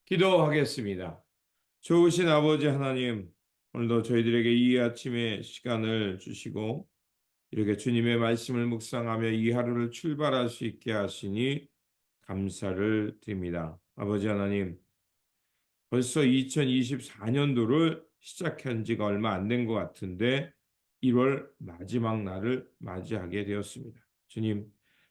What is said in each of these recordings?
기도하겠습니다. 좋으신 아버지 하나님, 오늘도 저희들에게 이 아침에 시간을 주시고 이렇게 주님의 말씀을 묵상하며 이 하루를 출발할 수 있게 하시니 감사를 드립니다. 아버지 하나님, 벌써 2024년도를 시작한 지가 얼마 안 된 것 같은데 1월 마지막 날을 맞이하게 되었습니다. 주님,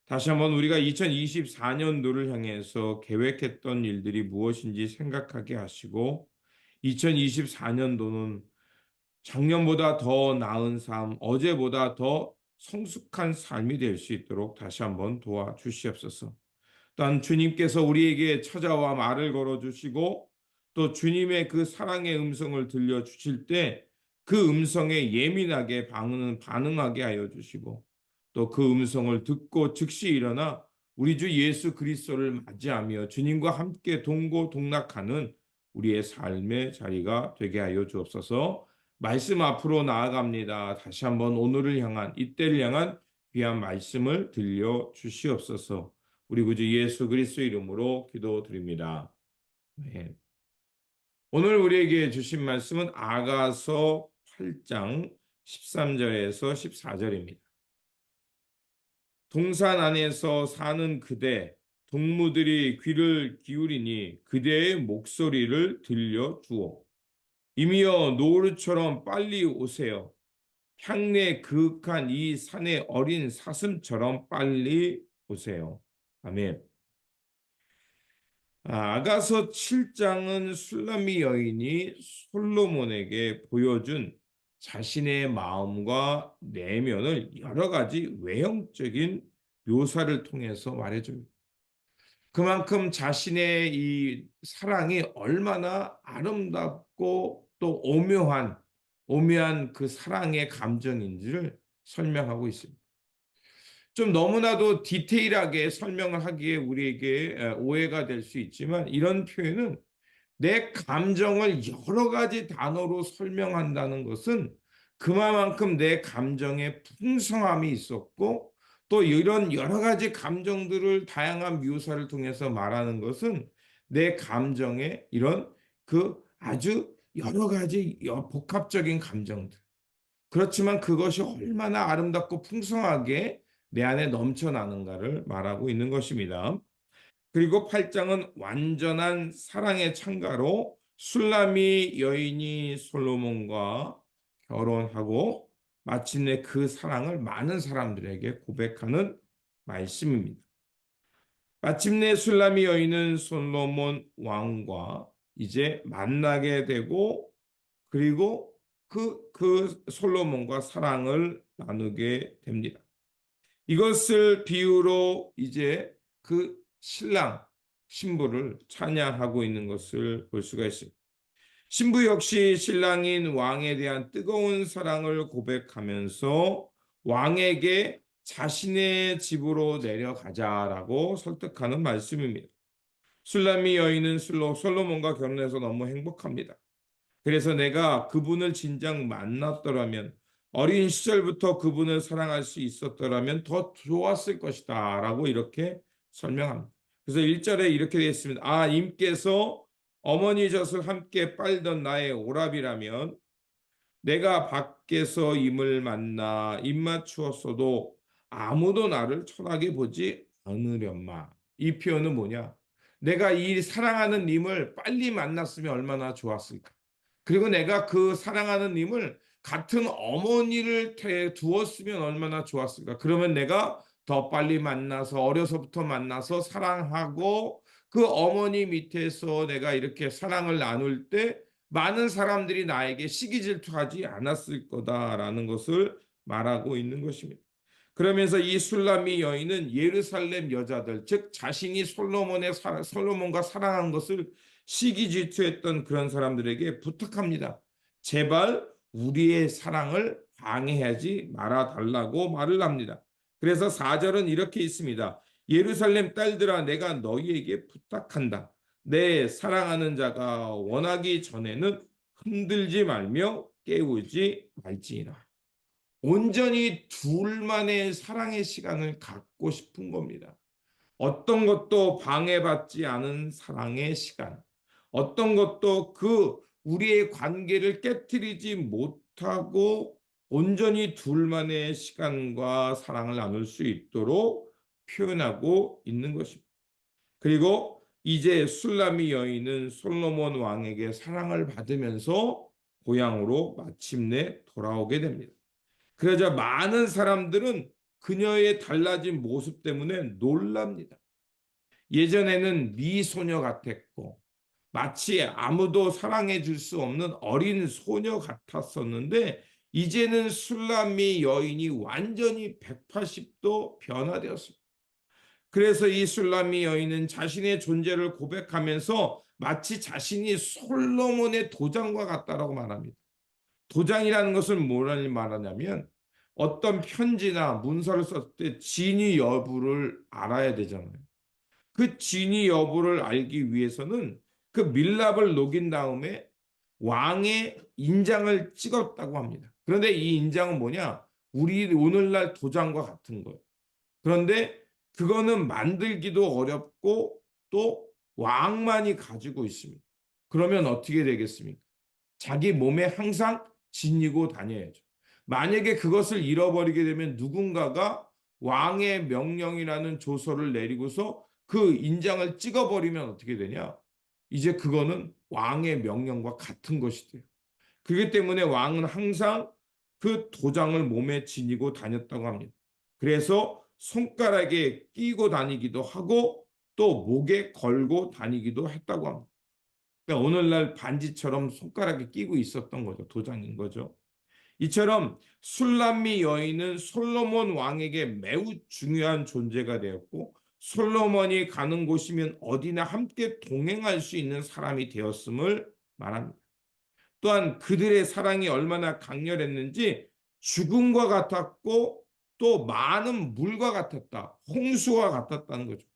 다시 한번 우리가 2024년도를 향해서 계획했던 일들이 무엇인지 생각하게 하시고 2024년도는 작년보다 더 나은 삶, 어제보다 더 성숙한 삶이 될 수 있도록 다시 한번 도와주시옵소서. 또한 주님께서 우리에게 찾아와 말을 걸어주시고 또 주님의 그 사랑의 음성을 들려주실 때 그 음성에 예민하게 반응하게 하여 주시고 또 그 음성을 듣고 즉시 일어나 우리 주 예수 그리스도를 맞이하며 주님과 함께 동고동락하는 우리의 삶의 자리가 되게 하여 주옵소서. 말씀 앞으로 나아갑니다. 다시 한번 오늘을 향한 이때를 향한 귀한 말씀을 들려 주시옵소서. 우리 구주 예수 그리스도 이름으로 기도드립니다. 네. 오늘 우리에게 주신 말씀은 아가서 8장 13절에서 14절입니다. 동산 안에서 사는 그대, 동무들이 귀를 기울이니 그대의 목소리를 들려주오. 이미여 노루처럼 빨리 오세요. 향내 그윽한 이 산의 어린 사슴처럼 빨리 오세요. 아멘. 아가서 7장은 술람미 여인이 솔로몬에게 보여준 자신의 마음과 내면을 여러 가지 외형적인 묘사를 통해서 말해줍니다. 그만큼 자신의 이 사랑이 얼마나 아름답고 또 오묘한 그 사랑의 감정인지를 설명하고 있습니다. 좀 너무나도 디테일하게 설명을 하기에 우리에게 오해가 될 수 있지만 이런 표현은 내 감정을 여러 가지 단어로 설명한다는 것은 그만큼 내 감정에 풍성함이 있었고 또 이런 여러 가지 감정들을 다양한 묘사를 통해서 말하는 것은 내 감정의 이런 그 아주 여러 가지 복합적인 감정들. 그렇지만 그것이 얼마나 아름답고 풍성하게 내 안에 넘쳐나는가를 말하고 있는 것입니다. 그리고 8장은 완전한 사랑의 창가로 술람이 여인이 솔로몬과 결혼하고 마침내 그 사랑을 많은 사람들에게 고백하는 말씀입니다. 마침내 술람이 여인은 솔로몬 왕과 이제 만나게 되고 그리고 그 솔로몬과 사랑을 나누게 됩니다. 이것을 비유로 이제 그 신랑, 신부를 찬양하고 있는 것을 볼 수가 있습니다. 신부 역시 신랑인 왕에 대한 뜨거운 사랑을 고백하면서 왕에게 자신의 집으로 내려가자라고 설득하는 말씀입니다. 술람미 여인은 솔로몬과 결혼해서 너무 행복합니다. 그래서 내가 그분을 진작 만났더라면 어린 시절부터 그분을 사랑할 수 있었더라면 더 좋았을 것이다 라고 이렇게 설명합니다. 그래서 1절에 이렇게 되어 있습니다. 아, 임께서 어머니 젖을 함께 빨던 나의 오랍이라면 내가 밖에서 임을 만나 입맞추었어도 아무도 나를 천하게 보지 않으련마. 이 표현은 뭐냐? 내가 이 사랑하는 님을 빨리 만났으면 얼마나 좋았을까? 그리고 내가 그 사랑하는 님을 같은 어머니를 두었으면 얼마나 좋았을까? 그러면 내가 더 빨리 만나서 어려서부터 만나서 사랑하고 그 어머니 밑에서 내가 이렇게 사랑을 나눌 때 많은 사람들이 나에게 시기 질투하지 않았을 거다라는 것을 말하고 있는 것입니다. 그러면서 이 술람미 여인은 예루살렘 여자들, 즉 자신이 솔로몬과 사랑한 것을 시기 질투했던 그런 사람들에게 부탁합니다. 제발 우리의 사랑을 방해하지 말아 달라고 말을 합니다. 그래서 4절은 이렇게 있습니다. 예루살렘 딸들아 내가 너희에게 부탁한다. 내 사랑하는 자가 원하기 전에는 흔들지 말며 깨우지 말지니라. 온전히 둘만의 사랑의 시간을 갖고 싶은 겁니다. 어떤 것도 방해받지 않은 사랑의 시간. 어떤 것도 그 우리의 관계를 깨뜨리지 못하고 온전히 둘만의 시간과 사랑을 나눌 수 있도록 표현하고 있는 것입니다. 그리고 이제 술람미 여인은 솔로몬 왕에게 사랑을 받으면서 고향으로 마침내 돌아오게 됩니다. 그러자 많은 사람들은 그녀의 달라진 모습 때문에 놀랍니다. 예전에는 미소녀 같았고 마치 아무도 사랑해 줄 수 없는 어린 소녀 같았었는데 이제는 술람미 여인이 완전히 180도 변화되었습니다. 그래서 이 술람미 여인은 자신의 존재를 고백하면서 마치 자신이 솔로몬의 도장과 같다라고 말합니다. 도장이라는 것은 뭐라는 말하냐면 어떤 편지나 문서를 썼을 때 진위 여부를 알아야 되잖아요. 그 진위 여부를 알기 위해서는 그 밀랍을 녹인 다음에 왕의 인장을 찍었다고 합니다. 그런데 이 인장은 뭐냐? 우리 오늘날 도장과 같은 거예요. 그런데 그거는 만들기도 어렵고 또 왕만이 가지고 있습니다. 그러면 어떻게 되겠습니까? 자기 몸에 항상 지니고 다녀야죠. 만약에 그것을 잃어버리게 되면 누군가가 왕의 명령이라는 조서를 내리고서 그 인장을 찍어버리면 어떻게 되냐? 이제 그거는 왕의 명령과 같은 것이 돼요. 그렇기 때문에 왕은 항상 그 도장을 몸에 지니고 다녔다고 합니다. 그래서 손가락에 끼고 다니기도 하고 또 목에 걸고 다니기도 했다고 합니다. 그러니까 오늘날 반지처럼 손가락에 끼고 있었던 거죠. 도장인 거죠. 이처럼 술람미 여인은 솔로몬 왕에게 매우 중요한 존재가 되었고 솔로몬이 가는 곳이면 어디나 함께 동행할 수 있는 사람이 되었음을 말합니다. 또한 그들의 사랑이 얼마나 강렬했는지 죽음과 같았고 또 많은 물과 같았다. 홍수와 같았다는 거죠.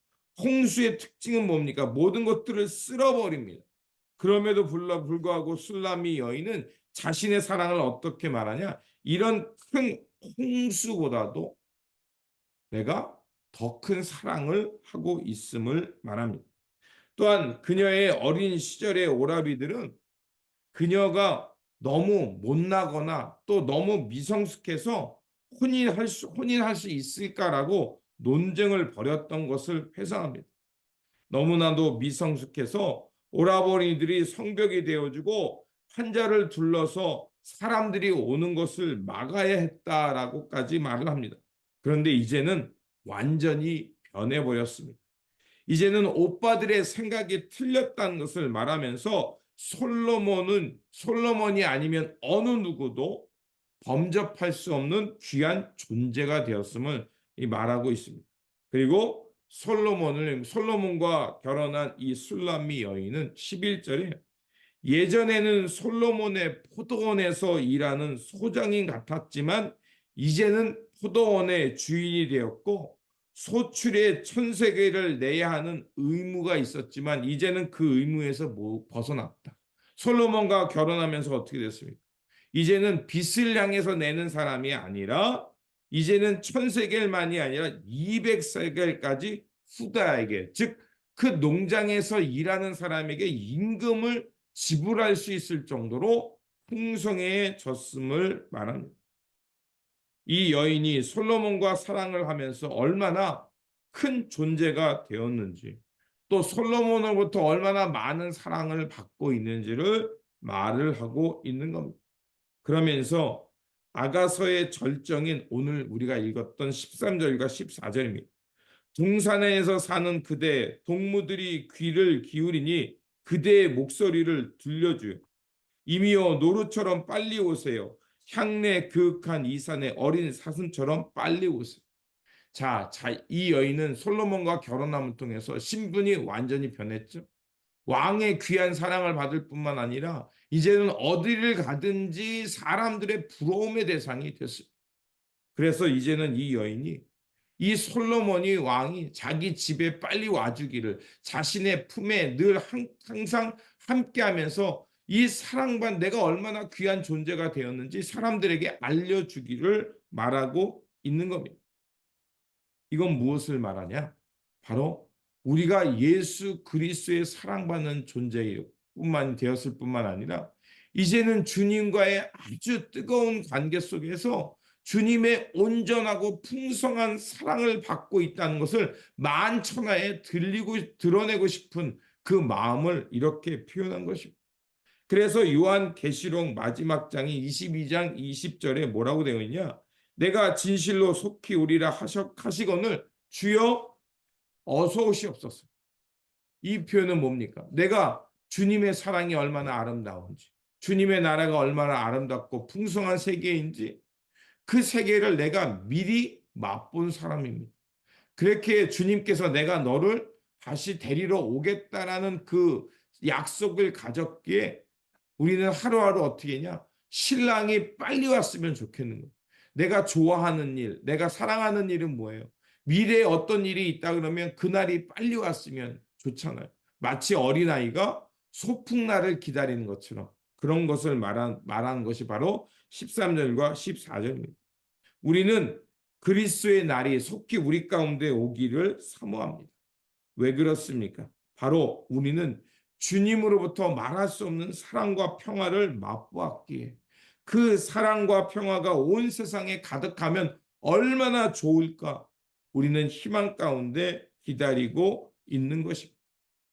홍수의 특징은 뭡니까? 모든 것들을 쓸어버립니다. 그럼에도 불구하고 술람미 여인은 자신의 사랑을 어떻게 말하냐? 이런 큰 홍수보다도 내가 더 큰 사랑을 하고 있음을 말합니다. 또한 그녀의 어린 시절의 오라비들은 그녀가 너무 못나거나 또 너무 미성숙해서 혼인할 수 있을까라고 논쟁을 벌였던 것을 회상합니다. 너무나도 미성숙해서 오라버니들이 성벽이 되어주고 환자를 둘러서 사람들이 오는 것을 막아야 했다라고까지 말을 합니다. 그런데 이제는 완전히 변해버렸습니다. 이제는 오빠들의 생각이 틀렸다는 것을 말하면서 솔로몬이 아니면 어느 누구도 범접할 수 없는 귀한 존재가 되었음을 말하고 있습니다. 그리고 솔로몬과 결혼한 이 술람미 여인은 11절에 예전에는 솔로몬의 포도원에서 일하는 소장인 같았지만 이제는 포도원의 주인이 되었고 소출의 1,000세겔을 내야 하는 의무가 있었지만 이제는 그 의무에서 벗어났다. 솔로몬과 결혼하면서 어떻게 됐습니까? 이제는 빚을 향해서 내는 사람이 아니라 이제는 1,000세겔만이 아니라 200세겔까지 후다에게 즉 그 농장에서 일하는 사람에게 임금을 지불할 수 있을 정도로 풍성해졌음을 말합니다. 이 여인이 솔로몬과 사랑을 하면서 얼마나 큰 존재가 되었는지 또 솔로몬으로부터 얼마나 많은 사랑을 받고 있는지를 말을 하고 있는 겁니다. 그러면서 아가서의 절정인 오늘 우리가 읽었던 13절과 14절입니다. 동산에서 사는 그대 동무들이 귀를 기울이니 그대의 목소리를 들려주요. 이미여 노루처럼 빨리 오세요. 향내 그윽한 이 산의 어린 사슴처럼 빨리 오세요. 이 여인은 솔로몬과 결혼함을 통해서 신분이 완전히 변했죠. 왕의 귀한 사랑을 받을 뿐만 아니라 이제는 어디를 가든지 사람들의 부러움의 대상이 됐어요. 그래서 이제는 이 여인이 이 솔로몬이 왕이 자기 집에 빨리 와주기를 자신의 품에 늘 항상 함께하면서 이 사랑받 내가 얼마나 귀한 존재가 되었는지 사람들에게 알려주기를 말하고 있는 겁니다. 이건 무엇을 말하냐? 바로 우리가 예수 그리스도의 사랑받는 존재예요. 뿐만 되었을 뿐만 아니라 이제는 주님과의 아주 뜨거운 관계 속에서 주님의 온전하고 풍성한 사랑을 받고 있다는 것을 만천하에 드러내고 싶은 그 마음을 이렇게 표현한 것입니다. 그래서 요한계시록 마지막 장이 22장 20절에 뭐라고 되어 있냐? 내가 진실로 속히 오리라 하시거늘 주여 어서 오시옵소서. 이 표현은 뭡니까? 내가 주님의 사랑이 얼마나 아름다운지, 주님의 나라가 얼마나 아름답고 풍성한 세계인지 그 세계를 내가 미리 맛본 사람입니다. 그렇게 주님께서 내가 너를 다시 데리러 오겠다라는 그 약속을 가졌기에 우리는 하루하루 어떻게 했냐? 신랑이 빨리 왔으면 좋겠는 거예요. 내가 좋아하는 일, 내가 사랑하는 일은 뭐예요? 미래에 어떤 일이 있다 그러면 그날이 빨리 왔으면 좋잖아요. 마치 어린아이가 소풍날을 기다리는 것처럼 그런 것을 말하는 것이 바로 13절과 14절입니다. 우리는 그리스도의 날이 속히 우리 가운데 오기를 사모합니다. 왜 그렇습니까? 바로 우리는 주님으로부터 말할 수 없는 사랑과 평화를 맛보았기에 그 사랑과 평화가 온 세상에 가득하면 얼마나 좋을까? 우리는 희망 가운데 기다리고 있는 것입니다.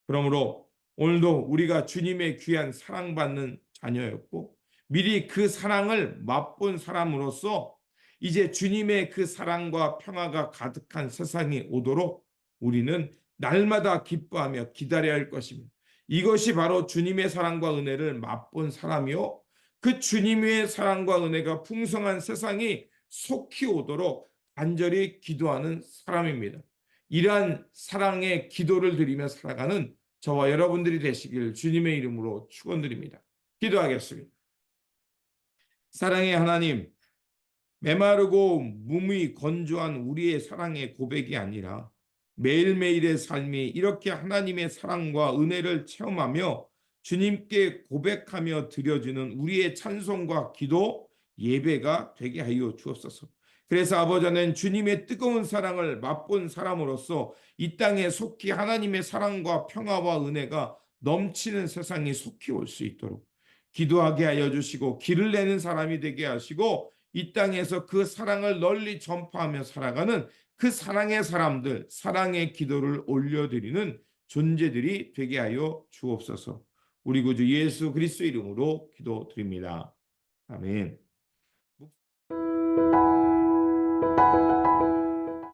그러므로 오늘도 우리가 주님의 귀한 사랑받는 자녀였고 미리 그 사랑을 맛본 사람으로서 이제 주님의 그 사랑과 평화가 가득한 세상이 오도록 우리는 날마다 기뻐하며 기다려야 할 것입니다. 이것이 바로 주님의 사랑과 은혜를 맛본 사람이요. 그 주님의 사랑과 은혜가 풍성한 세상이 속히 오도록 간절히 기도하는 사람입니다. 이러한 사랑의 기도를 드리며 살아가는 저와 여러분들이 되시길 주님의 이름으로 축원드립니다. 기도하겠습니다. 사랑의 하나님, 메마르고 몸이 건조한 우리의 사랑의 고백이 아니라 매일매일의 삶이 이렇게 하나님의 사랑과 은혜를 체험하며 주님께 고백하며 드려지는 우리의 찬송과 기도, 예배가 되게 하여 주옵소서. 그래서 아버지는 주님의 뜨거운 사랑을 맛본 사람으로서 이 땅에 속히 하나님의 사랑과 평화와 은혜가 넘치는 세상이 속히 올 수 있도록 기도하게 하여 주시고 길을 내는 사람이 되게 하시고 이 땅에서 그 사랑을 널리 전파하며 살아가는 그 사랑의 사람들, 사랑의 기도를 올려드리는 존재들이 되게 하여 주옵소서. 우리 구주 예수 그리스도 이름으로 기도드립니다. 아멘.